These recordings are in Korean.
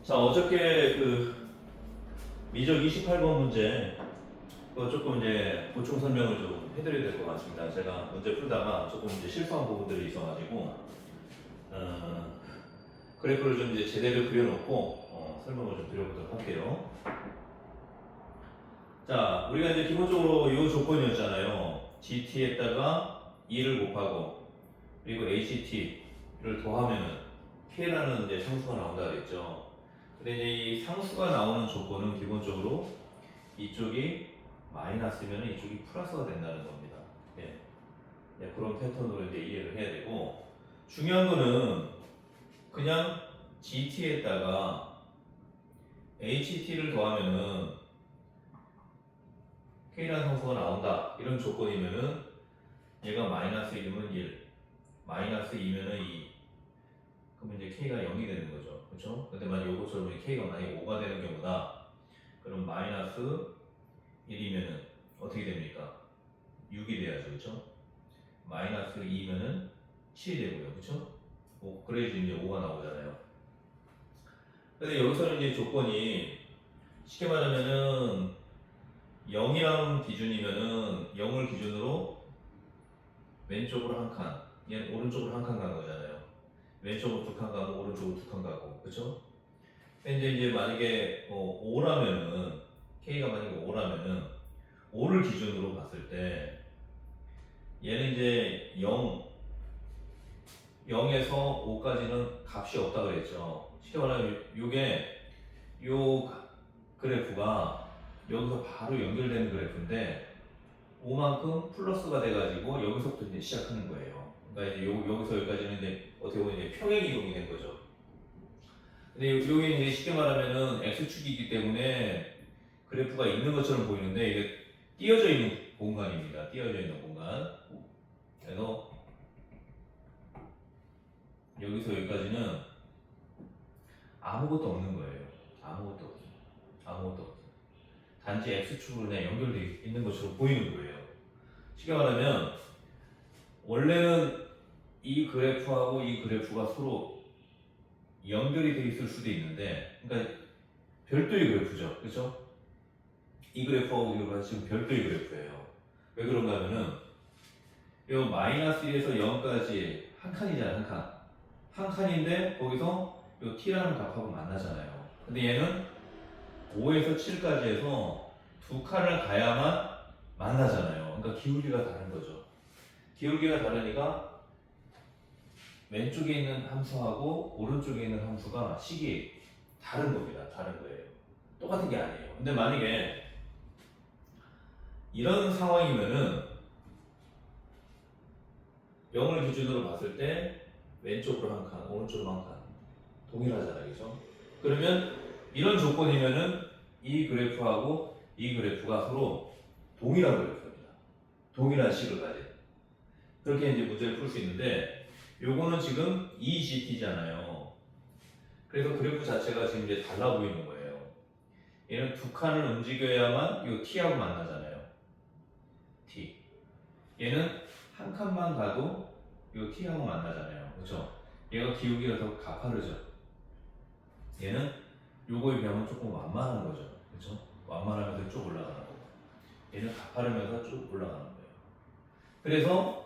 자, 어저께 미적 28번 문제 그거 조금 이제 보충 설명을 좀 해드려야 될 것 같습니다. 제가 문제 풀다가 조금 이제 실수한 부분들이 있어가지고 어, 그래프를 좀 이제 제대로 그려놓고 설명을 좀 드려보도록 할게요. 자, 우리가 이제 기본적으로 이 조건이었잖아요. GT에다가 2를 곱하고 그리고 HT를 더하면은 K라는 이제 상수가 나온다 그랬죠. 근데 이제 이 상수가 나오는 조건은 기본적으로 이쪽이 마이너스면 이쪽이 플러스가 된다는 겁니다. 예. 예, 그런 패턴으로 이제 이해를 해야 되고, 중요한 거는 그냥 GT에다가 HT를 더하면은 K라는 상수가 나온다. 이런 조건이면은 얘가 마이너스 1이면 1, 마이너스 2면은 2. 그러면 이제 K가 0이 되는 거죠. 그렇죠? 근데 만약 요것처럼 K가 만약에 5가 되는 경우다. 그럼 마이너스 1이면은 어떻게 됩니까? 6이 돼야죠. 그렇죠? 마이너스 2면은 7이 되고요. 그렇죠? 그래야지 이제 5가 나오잖아요. 근데 여기서는 이제 조건이 쉽게 말하면은 0이라는 기준이면은 0을 기준으로 왼쪽으로 한 칸, 얘는 오른쪽으로 한 칸 가는 거잖아요. 왼쪽으로 두 칸 가고 오른쪽으로 두 칸 가고, 그렇죠? 근데 이제 만약에 5라면은 K가 만약에 5라면은 5를 기준으로 봤을 때 얘는 이제 0에서 5까지는 값이 없다 그랬죠. 쉽게 말하면 요게 요 그래프가 여기서 바로 연결되는 그래프인데 5만큼 플러스가 돼가지고 여기서부터 이제 시작하는 거예요. 그러니까 이제 여기서 여기까지는 이제 어떻게 보면 이제 평행 이동이 된 거죠. 근데 여기 이제 쉽게 말하면은 x축이기 때문에 그래프가 있는 것처럼 보이는데 이게 띄어져 있는 공간입니다. 띄어져 있는 공간. 그래서 여기서 여기까지는 아무것도 없는 거예요. 아무것도 없어요. 아무것도 없어요. 단지 x축으로 그냥 연결되어 있는 것처럼 보이는 거예요. 쉽게 말하면 원래는 이 그래프하고 이 그래프가 서로 연결이 되어 있을 수도 있는데, 그러니까 별도의 그래프죠. 그렇죠? 이 그래프하고 이 그래프가 지금 별도의 그래프예요. 왜 그런가 하면은 이 마이너스 1에서 0까지 한 칸이잖아요. 한 칸. 한 칸인데 거기서 이 t라는 값하고 만나잖아요. 근데 얘는 5에서 7까지 해서 두 칸을 가야만 만나잖아요. 그러니까 기울기가 다른 거죠. 기울기가 다르니까 왼쪽에 있는 함수하고 오른쪽에 있는 함수가 식이 다른 겁니다. 다른 거예요. 똑같은 게 아니에요. 근데 만약에 이런 상황이면은 0을 기준으로 봤을 때 왼쪽으로 한 칸, 오른쪽으로 한 칸 동일하잖아요. 그죠? 그러면 이런 조건이면은 이 그래프하고 이 그래프가 서로 동일한 그래프입니다. 동일한 식을 가진. 그렇게 이제 문제를 풀 수 있는데 요거는 지금 EGT잖아요. 그래서 그래프 자체가 지금 이제 달라 보이는 거예요. 얘는 두 칸을 움직여야만 이 T하고 만나잖아요. T. 얘는 한 칸만 가도 이 T하고 만나잖아요. 그렇죠? 얘가 기울기가 더 가파르죠. 얘는 요거에 비하면 조금 완만한 거죠. 그렇죠? 완만하면서 쭉 올라가는 거고. 얘는 가파르면서 쭉 올라가는 거예요. 그래서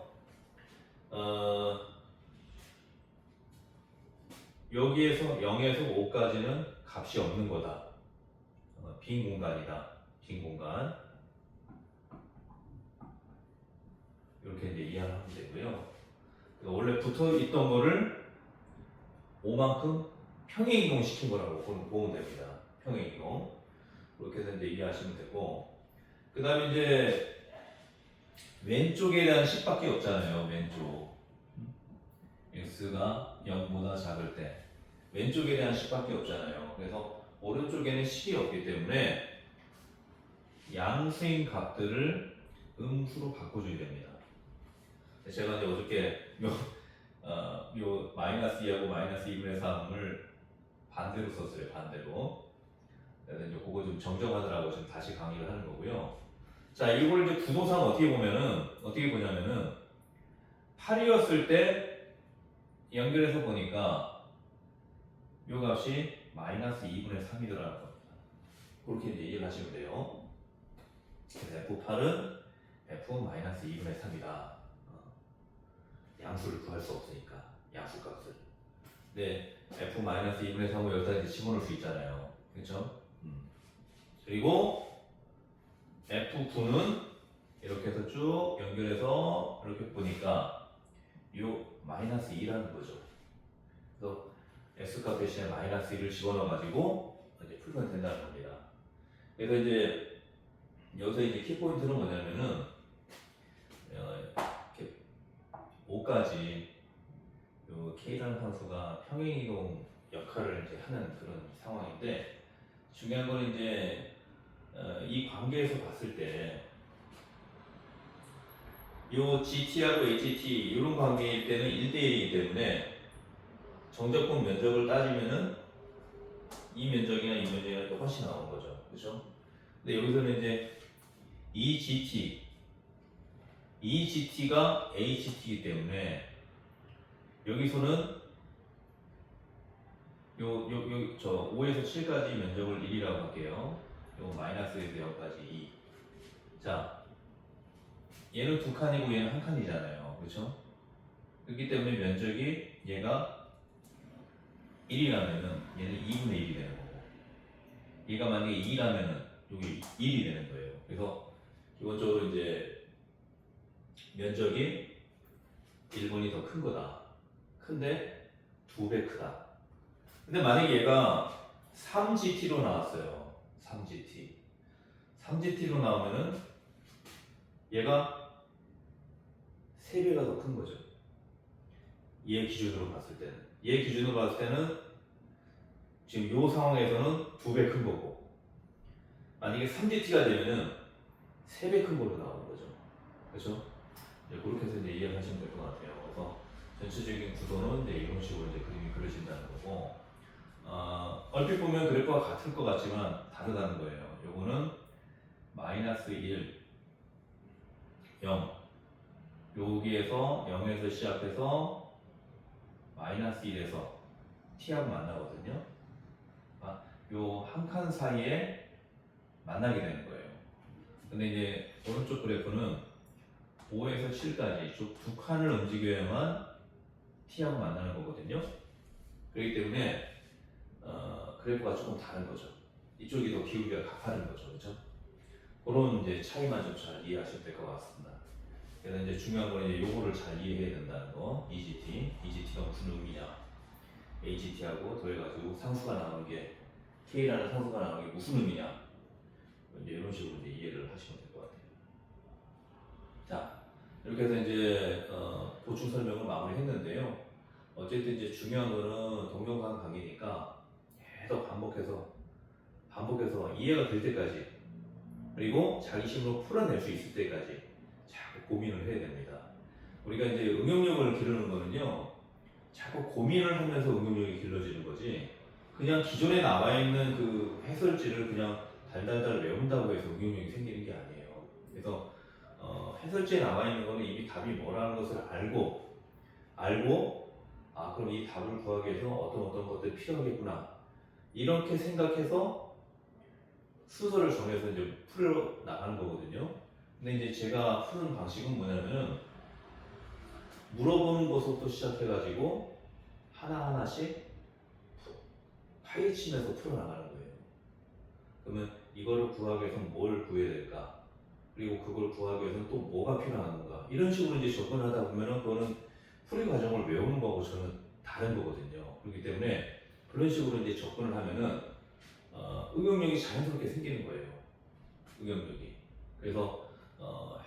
여기에서 0에서 5까지는 값이 없는 거다. 빈 공간이다. 빈 공간. 이렇게 이제 이해하면 되고요. 원래 붙어 있던 거를 5만큼 평행 이동 시킨 거라고 보면 됩니다. 평행 이동. 그렇게 해서 이제 이해하시면 되고. 그 다음에 이제 왼쪽에 대한 식밖에 없잖아요. 왼쪽. x가 0보다 작을 때. 왼쪽에 대한 식밖에 없잖아요. 그래서 오른쪽에는 식이 없기 때문에 양수인 값들을 음수로 바꿔줘야 됩니다. 제가 이제 어저께 요 마이너스 2하고 마이너스 2분의 3을 반대로 썼어요. 반대로. 그래서 이제 그거 좀 정정하느라고 지금 다시 강의를 하는 거고요. 자, 이걸 이제 구도상 어떻게 보냐면은 8이었을 때 연결해서 보니까 요 값이 마이너스 2분의 3이더라는 겁니다. 그렇게 이제 이해를 하시면 돼요. 그래서 F8은 F 마이너스 2분의 3이다. 양수를 구할 수 없으니까 양수 값을. 네, F 마이너스 2분의 3을 여기다 이제 집어넣을 수 있잖아요. 그렇죠? 그리고 F9는 이렇게 해서 쭉 연결해서 이렇게 보니까 요 마이너스 2라는 거죠. 그래서 X값 대신에 마이너스 2를 집어넣어가지고 이제 풀면 된다는 겁니다. 그래서 이제 여기서 이제 키포인트는 뭐냐면은 이렇게 5까지 요 K라는 선수가 평행이동 역할을 이제 하는 그런 상황인데 중요한 건 이제 이 관계에서 봤을 때 요 GT하고 HT 이런 관계일 때는 1대1이기 때문에 정적분 면적을 따지면은 이 면적이나 이 면적이나 또 훨씬 나오는 거죠. 그렇죠? 근데 여기서는 이제 EGT가 HT이기 때문에 여기서는 저 5에서 7까지 면적을 1이라고 할게요. 요 마이너스에서 0까지 2. 자, 얘는 두 칸이고 얘는 한 칸이잖아요. 그렇죠? 그렇기 때문에 면적이 얘가 1이라면은 얘는 2분의 1이 되는 거고 얘가 만약에 2라면은 여기 1이 되는 거예요. 그래서 기본적으로 이제 면적이 1분이 더 큰 거다. 큰데 2배 크다. 근데 만약에 얘가 3GT로 나왔어요. 3GT로 나오면은 얘가 3배가 더 큰 거죠. 얘 기준으로 봤을 때는 지금 이 상황에서는 2배 큰 거고 만약에 3GT가 되면은 3배 큰 걸로 나오는 거죠. 그렇죠? 그렇게 해서 이제 이해를 하시면 될 것 같아요. 그래서 전체적인 구도는 이제 이런 식으로 이제 그림이 그려진다는 거고 얼핏 보면 그래프가 같을 것 같지만 다르다는 거예요. 요거는 마이너스 1, 0 여기에서 0에서 시작해서 마이너스 1에서 t하고 만나거든요. 요 한 칸 사이에 만나게 되는 거예요. 근데 이제 오른쪽 그래프는 5에서 7까지 두 칸을 움직여야만 t하고 만나는 거거든요. 그렇기 때문에 그래프가 조금 다른 거죠. 이쪽이 더 기울기가 가파른 거죠. 그렇죠? 그런 이제 차이만 좀 잘 이해하시면 될 것 같습니다. 그래서 이제 중요한 건 이제 요거를 잘 이해해야 된다는 거. EGT가 무슨 의미냐? HT하고 더해가지고 상수가 나오는 게 K라는 상수가 나오는 게 무슨 의미냐? 이제 이런 식으로 이제 이해를 하시면 될 것 같아요. 자, 이렇게 해서 이제 보충 설명을 마무리했는데요. 어쨌든 이제 중요한 거는 동영상 강의니까 계속 반복해서 이해가 될 때까지 그리고 자기 힘으로 풀어낼 수 있을 때까지 자꾸 고민을 해야 됩니다. 우리가 이제 응용력을 기르는 거는요, 자꾸 고민을 하면서 응용력이 길러지는 거지, 그냥 기존에 나와 있는 그 해설지를 그냥 달달달 외운다고 해서 응용력이 생기는 게 아니에요. 그래서 해설지에 나와 있는 거는 이미 답이 뭐라는 것을 알고 그럼 이 답을 구하기 위해서 어떤 것들이 필요하겠구나 이렇게 생각해서 순서를 정해서 이제 풀어 나가는 거거든요. 근데 이제 제가 푸는 방식은 뭐냐면은 물어보는 것부터 시작해가지고 하나하나씩 파헤치면서 풀어 나가는 거예요. 그러면 이거를 구하기 위해서는 뭘 구해야 될까? 그리고 그걸 구하기 위해서는 또 뭐가 필요한 건가? 이런 식으로 이제 접근하다 보면은 그거는 풀이 과정을 외우는 거하고 저는 다른 거거든요. 그렇기 때문에 그런 식으로 이제 접근을 하면은 응용력이 자연스럽게 생기는 거예요. 응용력이. 그래서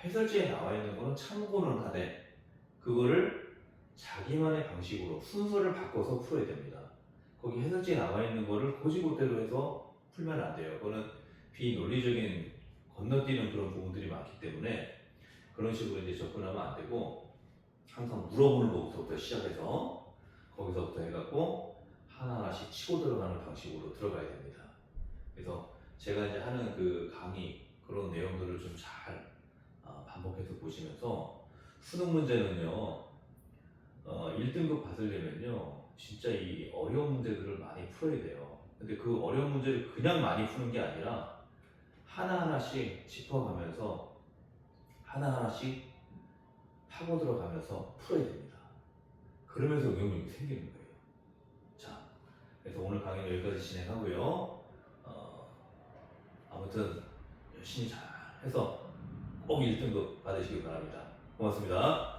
해설지에 나와 있는 거는 참고는 하되 그거를 자기만의 방식으로 순서를 바꿔서 풀어야 됩니다. 거기 해설지에 나와 있는 거를 고지고대로 해서 풀면 안 돼요. 그거는 비논리적인 건너뛰는 그런 부분들이 많기 때문에 그런 식으로 이제 접근하면 안 되고 항상 물어보는 것부터 시작해서 거기서부터 해갖고 하나하나씩 치고 들어가는 방식으로 들어가야 됩니다. 그래서 제가 이제 하는 그 강의 그런 내용들을 좀 잘 반복해서 보시면서 수능 문제는요 1등급 받으려면요 진짜 이 어려운 문제들을 많이 풀어야 돼요. 근데 그 어려운 문제를 그냥 많이 푸는 게 아니라 하나하나씩 짚어가면서 하나하나씩 파고 들어가면서 풀어야 됩니다. 그러면서 응용력이 생기는 거예요. 자, 그래서 오늘 강의는 여기까지 진행하고요. 아무튼 열심히 잘 해서 꼭 1등급 받으시기 바랍니다. 고맙습니다.